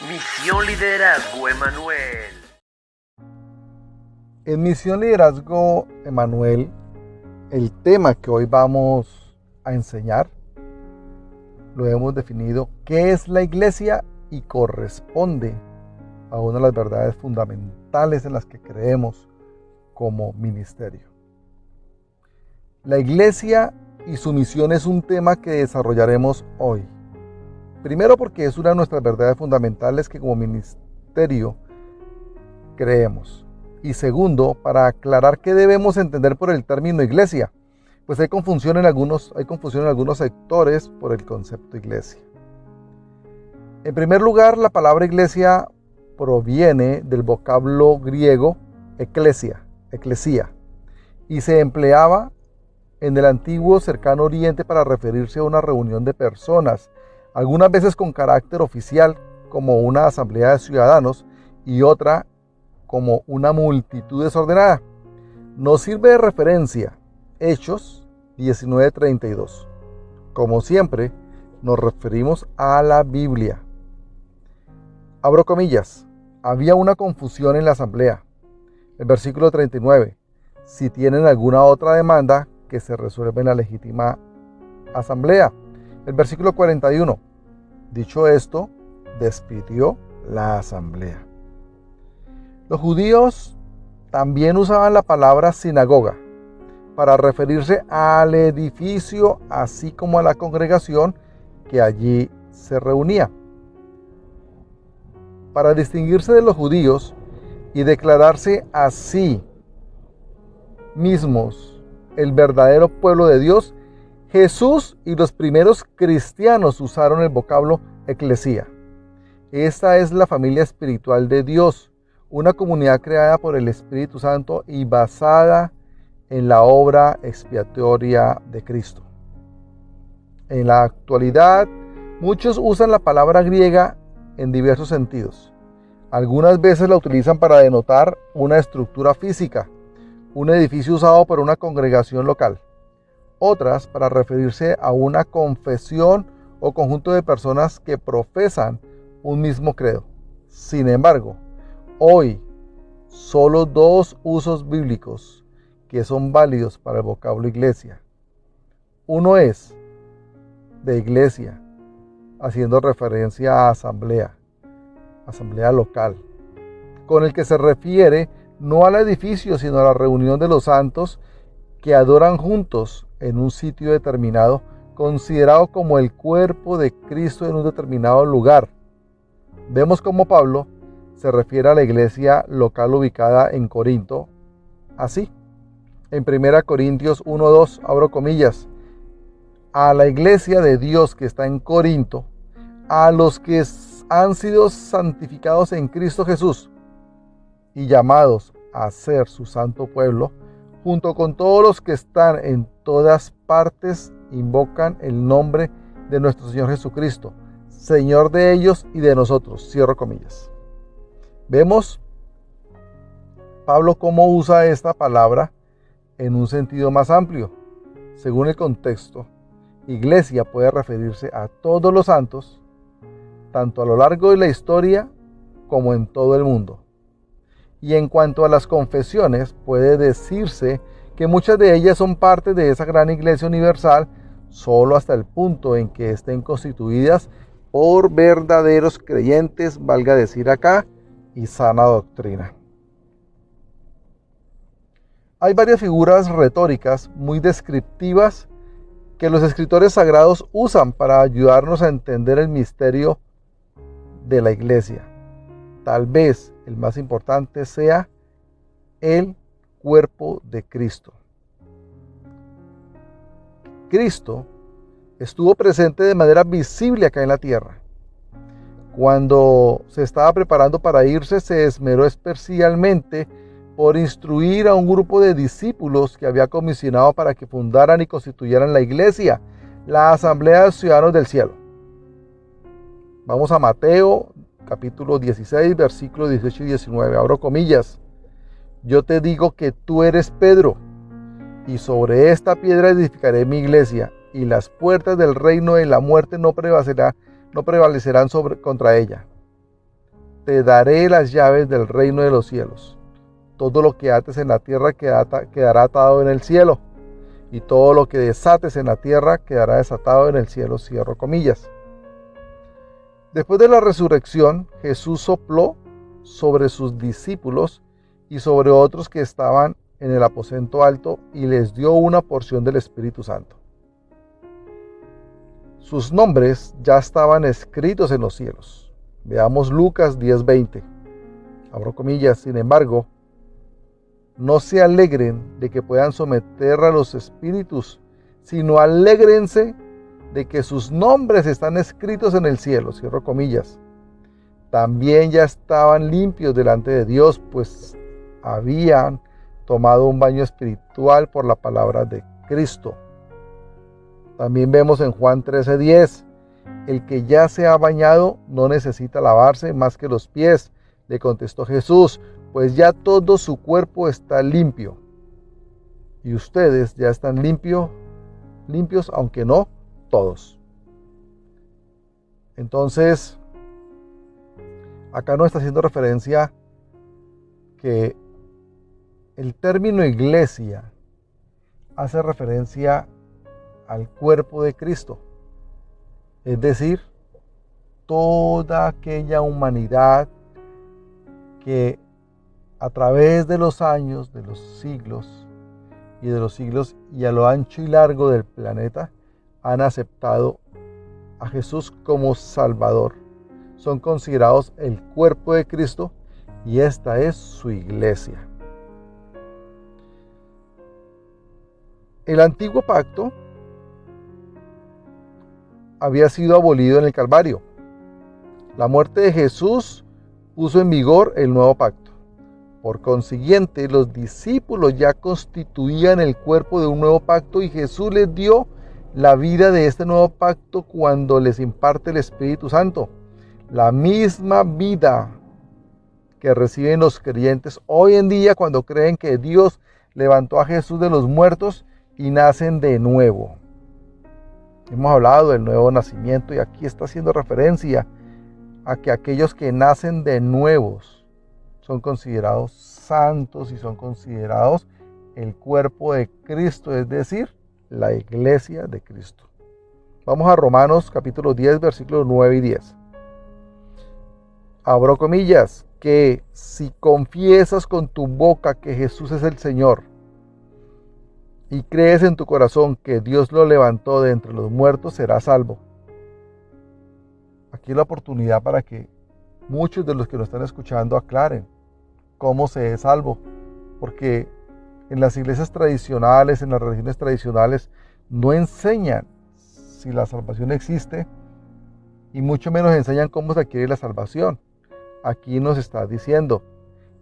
Misión Liderazgo Emanuel. En Misión Liderazgo Emanuel, el tema que hoy vamos a enseñar lo hemos definido: ¿qué es la iglesia? Y corresponde a una de las verdades fundamentales en las que creemos como ministerio. La iglesia y su misión es un tema que desarrollaremos hoy. Primero, porque es una de nuestras verdades fundamentales que como ministerio creemos. Y segundo, para aclarar qué debemos entender por el término iglesia, pues hay confusión en algunos sectores por el concepto iglesia. En primer lugar, la palabra iglesia proviene del vocablo griego eclesia, y se empleaba en el antiguo cercano oriente para referirse a una reunión de personas, algunas veces con carácter oficial, como una asamblea de ciudadanos, y otra como una multitud desordenada. Nos sirve de referencia Hechos 19:32. Como siempre, nos referimos a la Biblia. Abro comillas: había una confusión en la asamblea. El versículo 39. Si tienen alguna otra demanda, que se resuelva en la legítima asamblea. El versículo 41. Dicho esto, despidió la asamblea. Los judíos también usaban la palabra sinagoga para referirse al edificio, así como a la congregación que allí se reunía. Para distinguirse de los judíos y declararse a sí mismos el verdadero pueblo de Dios, Jesús y los primeros cristianos usaron el vocablo eclesia. Esta es la familia espiritual de Dios, una comunidad creada por el Espíritu Santo y basada en la obra expiatoria de Cristo. En la actualidad, muchos usan la palabra griega en diversos sentidos. Algunas veces la utilizan para denotar una estructura física, un edificio usado por una congregación local. Otras para referirse a una confesión o conjunto de personas que profesan un mismo credo. Sin embargo, hoy solo dos usos bíblicos que son válidos para el vocablo iglesia. Uno es de iglesia, haciendo referencia a asamblea local, con el que se refiere no al edificio, sino a la reunión de los santos que adoran juntos en un sitio determinado, considerado como el cuerpo de Cristo en un determinado lugar. Vemos cómo Pablo se refiere a la iglesia local ubicada en Corinto así. En 1 Corintios 1:2, abro comillas: a la iglesia de Dios que está en Corinto, a los que han sido santificados en Cristo Jesús y llamados a ser su santo pueblo, junto con todos los que están en todas partes, invocan el nombre de nuestro Señor Jesucristo, Señor de ellos y de nosotros. Cierro comillas. Vemos Pablo cómo usa esta palabra en un sentido más amplio. Según el contexto, iglesia puede referirse a todos los santos, tanto a lo largo de la historia como en todo el mundo. Y en cuanto a las confesiones, puede decirse que muchas de ellas son parte de esa gran iglesia universal, solo hasta el punto en que estén constituidas por verdaderos creyentes, valga decir acá, y sana doctrina. Hay varias figuras retóricas muy descriptivas que los escritores sagrados usan para ayudarnos a entender el misterio de la iglesia. Tal vez el más importante sea el cuerpo de Cristo. Cristo estuvo presente de manera visible acá en la tierra. Cuando se estaba preparando para irse, se esmeró especialmente por instruir a un grupo de discípulos que había comisionado para que fundaran y constituyeran la iglesia, la Asamblea de Ciudadanos del Cielo. Vamos a Mateo capítulo 16, versículos 18 y 19. Abro comillas: yo te digo que tú eres Pedro, y sobre esta piedra edificaré mi iglesia, y las puertas del reino de la muerte no prevalecerán contra ella. te daré las llaves del reino de los cielos. Todo lo que ates en la tierra quedará atado en el cielo, y todo lo que desates en la tierra quedará desatado en el cielo. Cierro comillas. Después de la resurrección, Jesús sopló sobre sus discípulos y sobre otros que estaban en el aposento alto y les dio una porción del Espíritu Santo. Sus nombres ya estaban escritos en los cielos. Veamos Lucas 10:20. Abro comillas. Sin embargo, no se alegren de que puedan someter a los espíritus, sino alégrense de que sus nombres están escritos en el cielo. Cierro comillas. También ya estaban limpios delante de Dios, pues habían tomado un baño espiritual por la palabra de Cristo. También vemos en Juan 13:10, el que ya se ha bañado no necesita lavarse más que los pies, le contestó Jesús, pues ya todo su cuerpo está limpio. Y ustedes ya están limpios, aunque no todos. Entonces, acá no está haciendo referencia que el término iglesia hace referencia al cuerpo de Cristo, es decir, toda aquella humanidad que a través de los años, de los siglos y a lo ancho y largo del planeta han aceptado a Jesús como Salvador. Son considerados el cuerpo de Cristo y esta es su iglesia. El antiguo pacto había sido abolido en el Calvario. La muerte de Jesús puso en vigor el nuevo pacto. Por consiguiente, los discípulos ya constituían el cuerpo de un nuevo pacto y Jesús les dio la vida de este nuevo pacto cuando les imparte el Espíritu Santo. La misma vida que reciben los creyentes hoy en día cuando creen que Dios levantó a Jesús de los muertos y nacen de nuevo. Hemos hablado del nuevo nacimiento y aquí está haciendo referencia a que aquellos que nacen de nuevos son considerados santos y son considerados el cuerpo de Cristo, es decir, la iglesia de Cristo. Vamos a Romanos capítulo 10, versículos 9 y 10. Abro comillas, que si confiesas con tu boca que Jesús es el Señor y crees en tu corazón que Dios lo levantó de entre los muertos, serás salvo. Aquí es la oportunidad para que muchos de los que nos están escuchando aclaren cómo se es salvo, porque en las iglesias tradicionales, en las religiones tradicionales, no enseñan si la salvación existe y mucho menos enseñan cómo se adquiere la salvación. Aquí nos está diciendo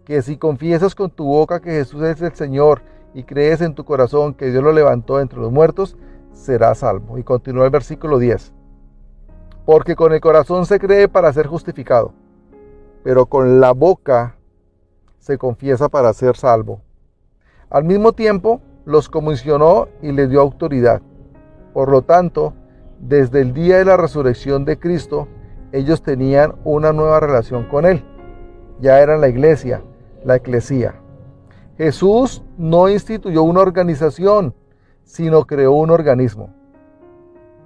que si confiesas con tu boca que Jesús es el Señor y crees en tu corazón que Dios lo levantó entre los muertos, serás salvo. Y continúa el versículo 10. Porque con el corazón se cree para ser justificado, pero con la boca se confiesa para ser salvo. Al mismo tiempo, los comisionó y les dio autoridad. Por lo tanto, desde el día de la resurrección de Cristo, ellos tenían una nueva relación con Él. Ya eran la iglesia, la eclesía. Jesús no instituyó una organización, sino creó un organismo.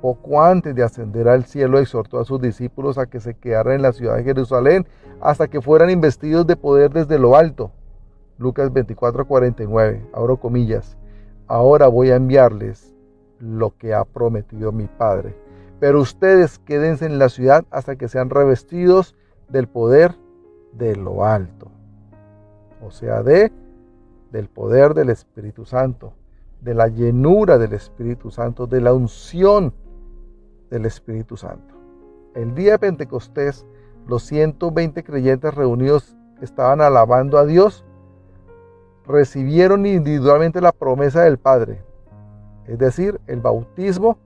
Poco antes de ascender al cielo, exhortó a sus discípulos a que se quedaran en la ciudad de Jerusalén hasta que fueran investidos de poder desde lo alto. Lucas 24:49, abro comillas. Ahora voy a enviarles lo que ha prometido mi Padre. Pero ustedes quédense en la ciudad hasta que sean revestidos del poder de lo alto. O sea, del poder del Espíritu Santo, de la llenura del Espíritu Santo, de la unción del Espíritu Santo. El día de Pentecostés, los 120 creyentes reunidos estaban alabando a Dios, recibieron individualmente la promesa del Padre, es decir, el bautismo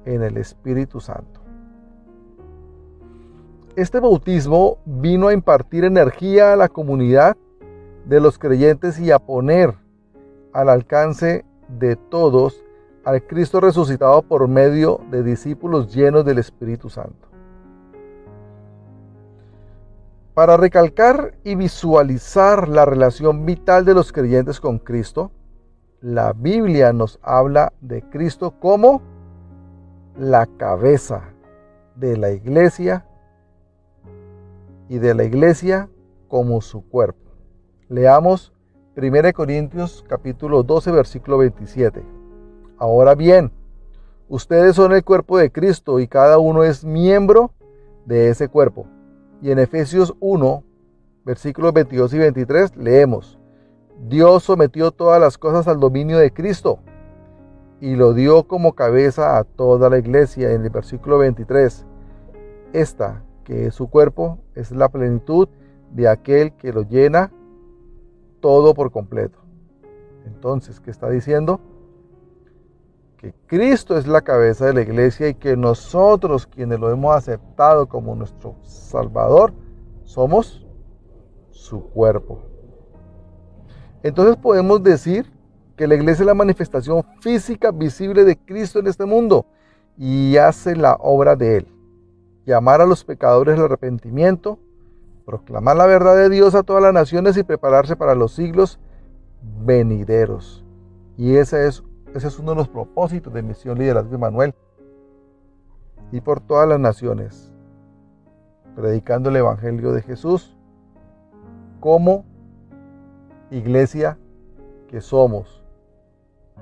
en el Espíritu Santo. Este bautismo vino a impartir energía a la comunidad de los creyentes y a poner al alcance de todos al Cristo resucitado por medio de discípulos llenos del Espíritu Santo. Para recalcar y visualizar la relación vital de los creyentes con Cristo, la Biblia nos habla de Cristo como la cabeza de la iglesia y de la iglesia como su cuerpo. Leamos 1 Corintios capítulo 12, versículo 27. Ahora bien, ustedes son el cuerpo de Cristo y cada uno es miembro de ese cuerpo. Y en Efesios 1, versículos 22 y 23 leemos: Dios sometió todas las cosas al dominio de Cristo y lo dio como cabeza a toda la iglesia. En el versículo 23, esta, que es su cuerpo, es la plenitud de aquel que lo llena todo por completo. Entonces, ¿qué está diciendo? Que Cristo es la cabeza de la iglesia y que nosotros, quienes lo hemos aceptado como nuestro Salvador, somos su cuerpo. Entonces podemos decir que la iglesia es la manifestación física visible de Cristo en este mundo y hace la obra de Él. Llamar a los pecadores al arrepentimiento, proclamar la verdad de Dios a todas las naciones y prepararse para los siglos venideros. Y ese es uno de los propósitos de Misión Liderazgo Emmanuel. Y por todas las naciones, predicando el Evangelio de Jesús como iglesia que somos.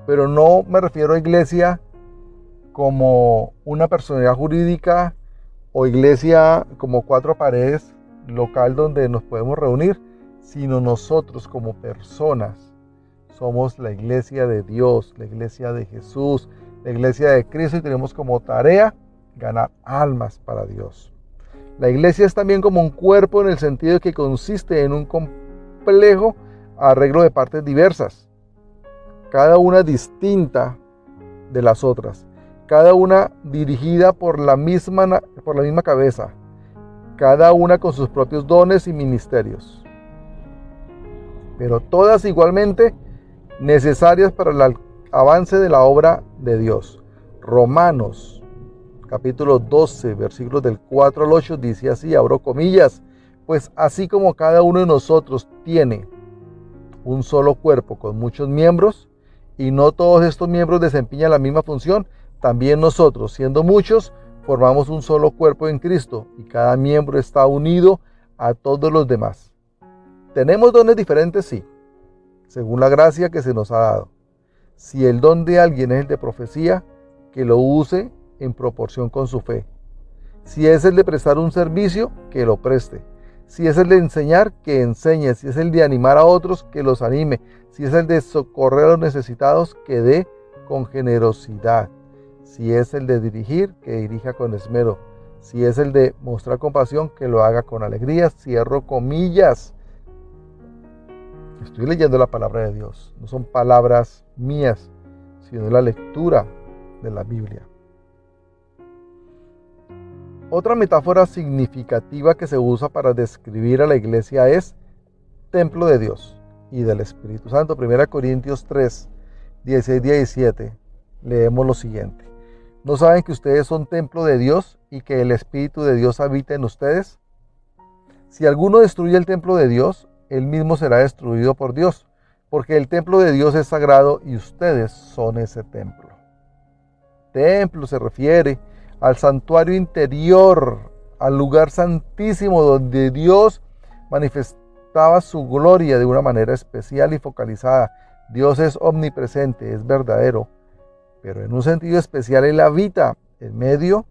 Pero no me refiero a iglesia como una personalidad jurídica o iglesia como 4 paredes local donde nos podemos reunir, sino nosotros como personas. Somos la iglesia de Dios, la iglesia de Jesús, la iglesia de Cristo y tenemos como tarea ganar almas para Dios. La iglesia es también como un cuerpo en el sentido de que consiste en un complejo arreglo de partes diversas, cada una distinta de las otras, cada una dirigida por la misma cabeza, cada una con sus propios dones y ministerios, pero todas igualmente necesarias para el avance de la obra de Dios. Romanos capítulo 12, versículos del 4 al 8 dice así, abro comillas: pues así como cada uno de nosotros tiene un solo cuerpo con muchos miembros, y no todos estos miembros desempeñan la misma función, también nosotros, siendo muchos, formamos un solo cuerpo en Cristo, y cada miembro está unido a todos los demás. ¿Tenemos dones diferentes? Sí, según la gracia que se nos ha dado. Si el don de alguien es el de profecía, que lo use en proporción con su fe. Si es el de prestar un servicio, que lo preste. Si es el de enseñar, que enseñe. Si es el de animar a otros, que los anime. Si es el de socorrer a los necesitados, que dé con generosidad. Si es el de dirigir, que dirija con esmero. Si es el de mostrar compasión, que lo haga con alegría. Cierro comillas. Estoy leyendo la palabra de Dios. No son palabras mías, sino la lectura de la Biblia. Otra metáfora significativa que se usa para describir a la iglesia es templo de Dios y del Espíritu Santo. 1 Corintios 3, 16-17. Leemos lo siguiente: ¿no saben que ustedes son templo de Dios y que el Espíritu de Dios habita en ustedes? Si alguno destruye el templo de Dios, él mismo será destruido por Dios, porque el templo de Dios es sagrado y ustedes son ese templo. Templo se refiere al santuario interior, al lugar santísimo donde Dios manifestaba su gloria de una manera especial y focalizada. Dios es omnipresente, es verdadero, pero en un sentido especial Él habita en medio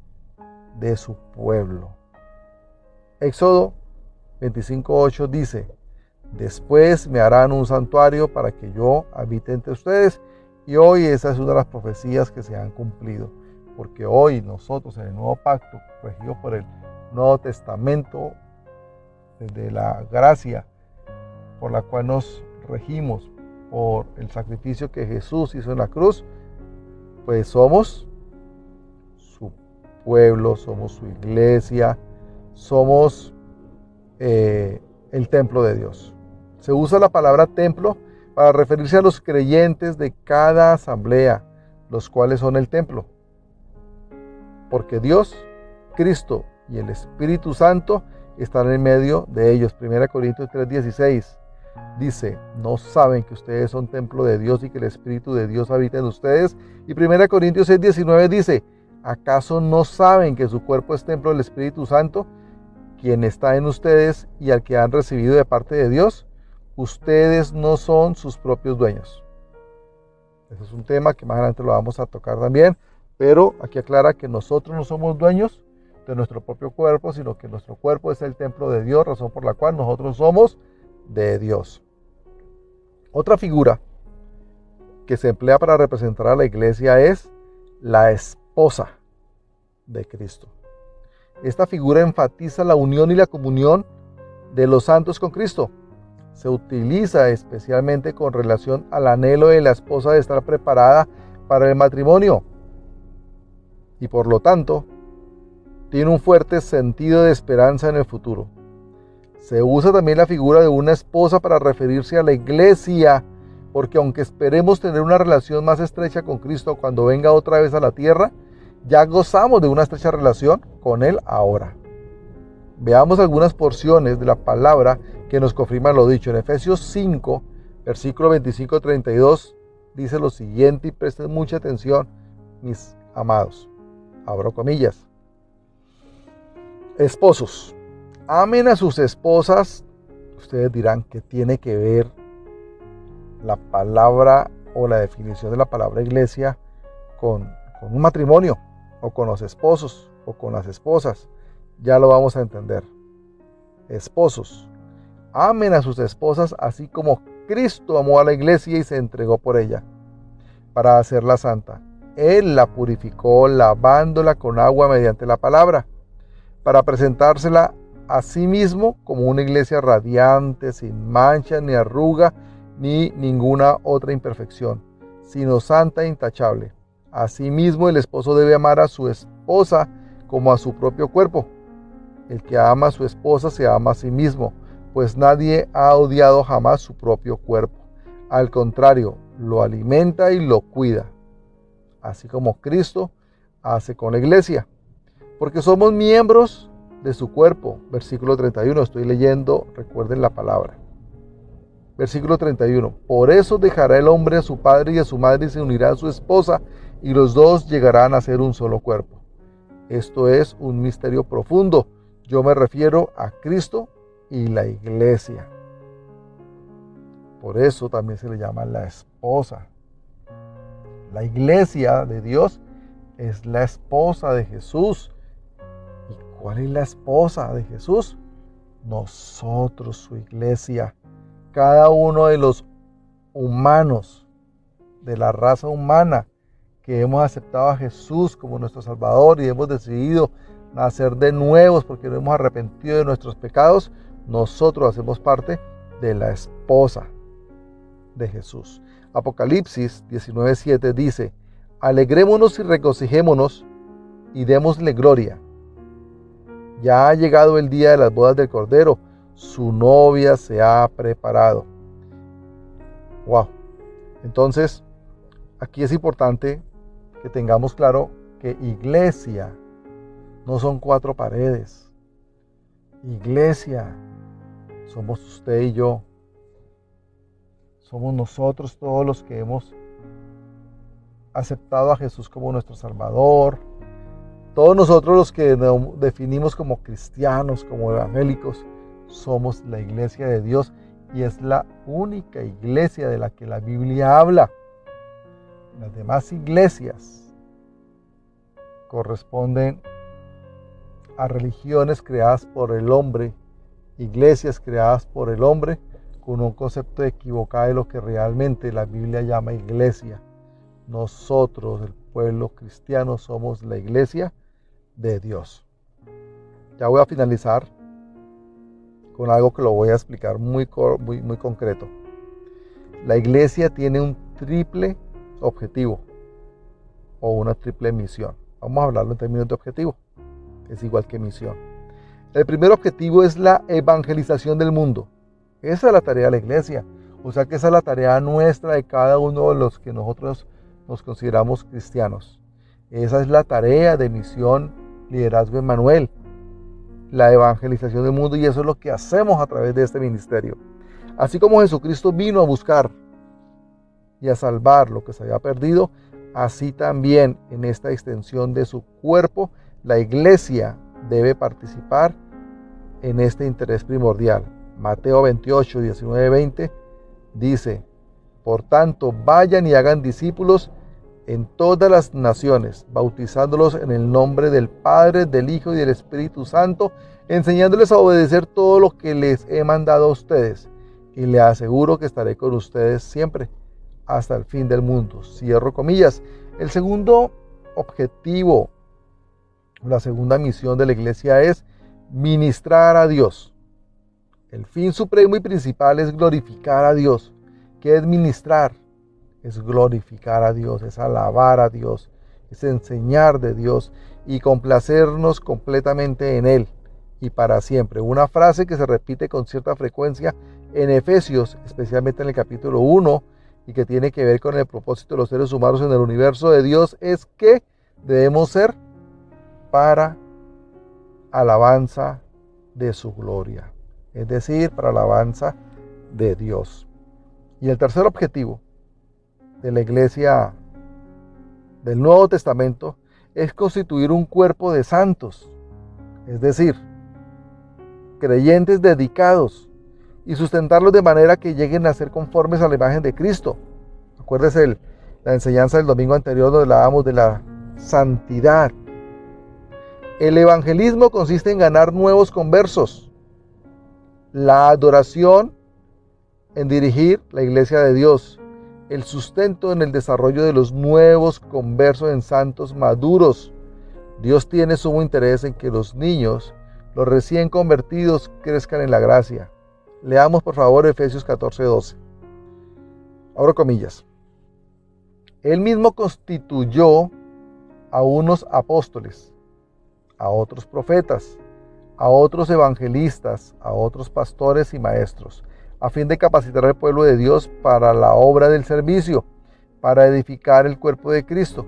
de su pueblo. Éxodo 25:8 dice: después me harán un santuario para que yo habite entre ustedes. Y hoy esa es una de las profecías que se han cumplido, porque hoy nosotros en el nuevo pacto, regido por el Nuevo Testamento, desde la gracia por la cual nos regimos por el sacrificio que Jesús hizo en la cruz, pues somos su pueblo, somos su iglesia, somos el templo de Dios. Se usa la palabra templo para referirse a los creyentes de cada asamblea, los cuales son el templo. Porque Dios, Cristo y el Espíritu Santo están en medio de ellos. 1 Corintios 3:16 dice, ¿no saben que ustedes son templo de Dios y que el Espíritu de Dios habita en ustedes? Y 1 Corintios 6:19 dice, ¿acaso no saben que su cuerpo es templo del Espíritu Santo, quien está en ustedes y al que han recibido de parte de Dios? Ustedes no son sus propios dueños. Ese es un tema que más adelante lo vamos a tocar también, pero aquí aclara que nosotros no somos dueños de nuestro propio cuerpo, sino que nuestro cuerpo es el templo de Dios, razón por la cual nosotros somos de Dios. Otra figura que se emplea para representar a la iglesia es la esposa de Cristo. Esta figura enfatiza la unión y la comunión de los santos con Cristo. Se utiliza especialmente con relación al anhelo de la esposa de estar preparada para el matrimonio y por lo tanto tiene un fuerte sentido de esperanza en el futuro. Se usa también la figura de una esposa para referirse a la iglesia, porque aunque esperemos tener una relación más estrecha con Cristo cuando venga otra vez a la tierra, ya gozamos de una estrecha relación con Él ahora. Veamos algunas porciones de la palabra que nos confirman lo dicho. En Efesios 5, versículo 25-32, dice lo siguiente, y presten mucha atención, mis amados. Abro comillas. Esposos, amen a sus esposas. Ustedes dirán, ¿qué tiene que ver la palabra o la definición de la palabra iglesia con un matrimonio, o con los esposos, o con las esposas? Ya lo vamos a entender. Esposos, amen a sus esposas así como Cristo amó a la iglesia y se entregó por ella, para hacerla santa. Él la purificó, lavándola con agua mediante la palabra, para presentársela a sí mismo como una iglesia radiante, sin mancha, ni arruga, ni ninguna otra imperfección, sino santa e intachable. Asimismo, el esposo debe amar a su esposa como a su propio cuerpo. El que ama a su esposa se ama a sí mismo, pues nadie ha odiado jamás su propio cuerpo. Al contrario, lo alimenta y lo cuida, así como Cristo hace con la iglesia, porque somos miembros de su cuerpo. Versículo 31, estoy leyendo, recuerden la palabra. Versículo 31, por eso dejará el hombre a su padre y a su madre y se unirá a su esposa, y los dos llegarán a ser un solo cuerpo. Esto es un misterio profundo. Yo me refiero a Cristo y la iglesia. Por eso también se le llama la esposa. La iglesia de Dios es la esposa de Jesús. ¿Y cuál es la esposa de Jesús? Nosotros, su iglesia. Cada uno de los humanos, de la raza humana, que hemos aceptado a Jesús como nuestro Salvador y hemos decidido nacer de nuevos porque nos hemos arrepentido de nuestros pecados, nosotros hacemos parte de la esposa de Jesús. Apocalipsis 19:7 dice, alegrémonos y regocijémonos y démosle gloria. Ya ha llegado el día de las bodas del Cordero, su novia se ha preparado. Wow. Entonces, aquí es importante que tengamos claro que iglesia no son 4 paredes. Iglesia somos usted y yo. Somos nosotros todos los que hemos aceptado a Jesús como nuestro Salvador. Todos nosotros los que nos definimos como cristianos, como evangélicos, somos la iglesia de Dios y es la única iglesia de la que la Biblia habla. Las demás iglesias corresponden a religiones creadas por el hombre, iglesias creadas por el hombre, con un concepto equivocado de lo que realmente la Biblia llama iglesia. Nosotros, el pueblo cristiano, somos la iglesia de Dios. Ya voy a finalizar con algo que lo voy a explicar muy concreto. La iglesia tiene un triple objetivo o una triple misión. Vamos a hablarlo en términos de objetivo. Es igual que misión. El primer objetivo es la evangelización del mundo. Esa es la tarea de la iglesia. O sea que esa es la tarea nuestra de cada uno de los que nosotros nos consideramos cristianos. Esa es la tarea de Misión Liderazgo Emmanuel. la evangelización del mundo, y eso es lo que hacemos a través de este ministerio. Así como Jesucristo vino a buscar y a salvar lo que se había perdido, así también en esta extensión de su cuerpo, la iglesia debe participar en este interés primordial. Mateo 28, 19, 20 dice: por tanto, vayan y hagan discípulos en todas las naciones, bautizándolos en el nombre del Padre, del Hijo y del Espíritu Santo, enseñándoles a obedecer todo lo que les he mandado a ustedes. Y les aseguro que estaré con ustedes siempre, hasta el fin del mundo. Cierro comillas. El segundo objetivo, la segunda misión de la iglesia es ministrar a Dios. El fin supremo y principal es glorificar a Dios. ¿Qué es ministrar? Es glorificar a Dios, es alabar a Dios, es enseñar de Dios y complacernos completamente en Él y para siempre. Una frase que se repite con cierta frecuencia en Efesios, especialmente en el capítulo 1, y que tiene que ver con el propósito de los seres humanos en el universo de Dios, es que debemos ser para alabanza de su gloria, es decir, para alabanza de Dios. Y el tercer objetivo de la iglesia del Nuevo Testamento es constituir un cuerpo de santos, es decir, creyentes dedicados, y sustentarlos de manera que lleguen a ser conformes a la imagen de Cristo. Acuérdese la enseñanza del domingo anterior donde hablábamos de la santidad. El evangelismo consiste en ganar nuevos conversos. La adoración en dirigir la iglesia de Dios. El sustento en el desarrollo de los nuevos conversos en santos maduros. Dios tiene sumo interés en que los niños, los recién convertidos, crezcan en la gracia. Leamos por favor Efesios 14:12. Abro comillas. Él mismo constituyó a unos apóstoles, a otros profetas, a otros evangelistas, a otros pastores y maestros, a fin de capacitar al pueblo de Dios para la obra del servicio, para edificar el cuerpo de Cristo.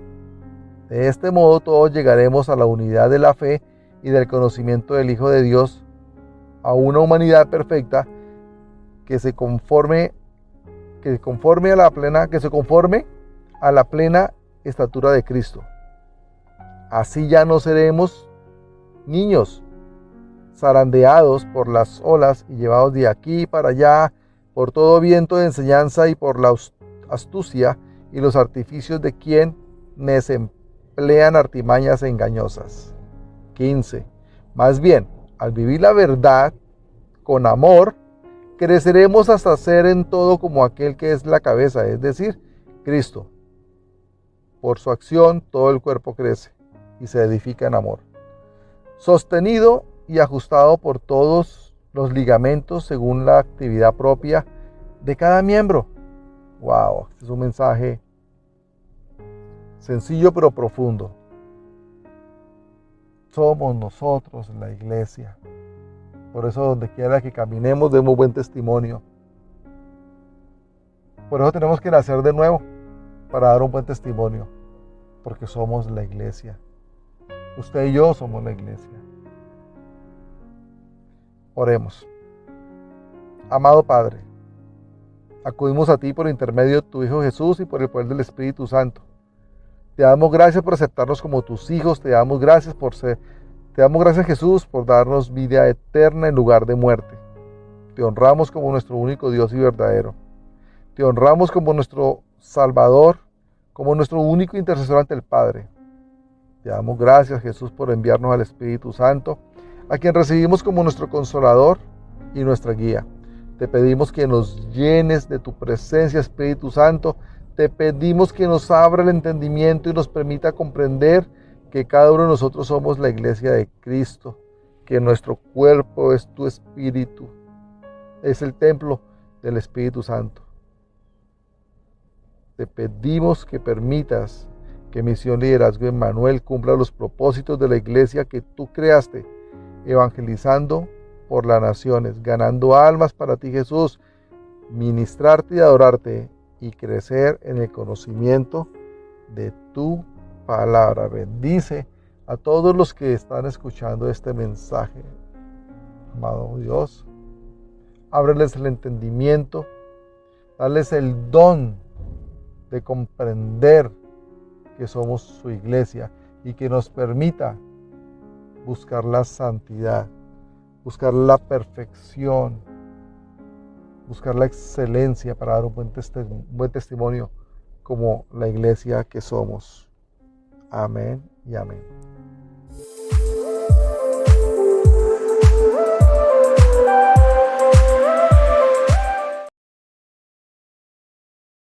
De este modo todos llegaremos a la unidad de la fe y del conocimiento del Hijo de Dios, a una humanidad perfecta que se conforme a la plena estatura de Cristo. Así ya no seremos niños zarandeados por las olas y llevados de aquí para allá por todo viento de enseñanza y por la astucia y los artificios de quienes emplean artimañas engañosas. 15. Más bien, al vivir la verdad con amor, creceremos hasta ser en todo como aquel que es la cabeza, es decir, Cristo. Por su acción todo el cuerpo crece y se edifica en amor, sostenido y ajustado por todos los ligamentos según la actividad propia de cada miembro. Wow, este es un mensaje sencillo pero profundo. Somos nosotros la iglesia. Por eso donde quiera que caminemos demos buen testimonio. Por eso tenemos que nacer de nuevo para dar un buen testimonio, porque somos la iglesia. Usted y yo somos la iglesia. Oremos. Amado Padre, acudimos a ti por intermedio de tu Hijo Jesús y por el poder del Espíritu Santo. Te damos gracias por aceptarnos como tus hijos. Te damos gracias Jesús por darnos vida eterna en lugar de muerte. Te honramos como nuestro único Dios y verdadero. Te honramos como nuestro Salvador, como nuestro único intercesor ante el Padre. Te damos gracias, Jesús, por enviarnos al Espíritu Santo, a quien recibimos como nuestro Consolador y nuestra guía. Te pedimos que nos llenes de tu presencia, Espíritu Santo. Te pedimos que nos abra el entendimiento y nos permita comprender que cada uno de nosotros somos la iglesia de Cristo, que nuestro cuerpo es tu Espíritu, es el templo del Espíritu Santo. Te pedimos que permitas que Misión Liderazgo Emmanuel cumpla los propósitos de la iglesia que tú creaste, evangelizando por las naciones, ganando almas para ti, Jesús, ministrarte y adorarte y crecer en el conocimiento de tu palabra. Bendice a todos los que están escuchando este mensaje. Amado Dios, ábreles el entendimiento, dales el don de comprender que somos su iglesia y que nos permita buscar la santidad, buscar la perfección, buscar la excelencia para dar un buen testimonio como la iglesia que somos. Amén y amén.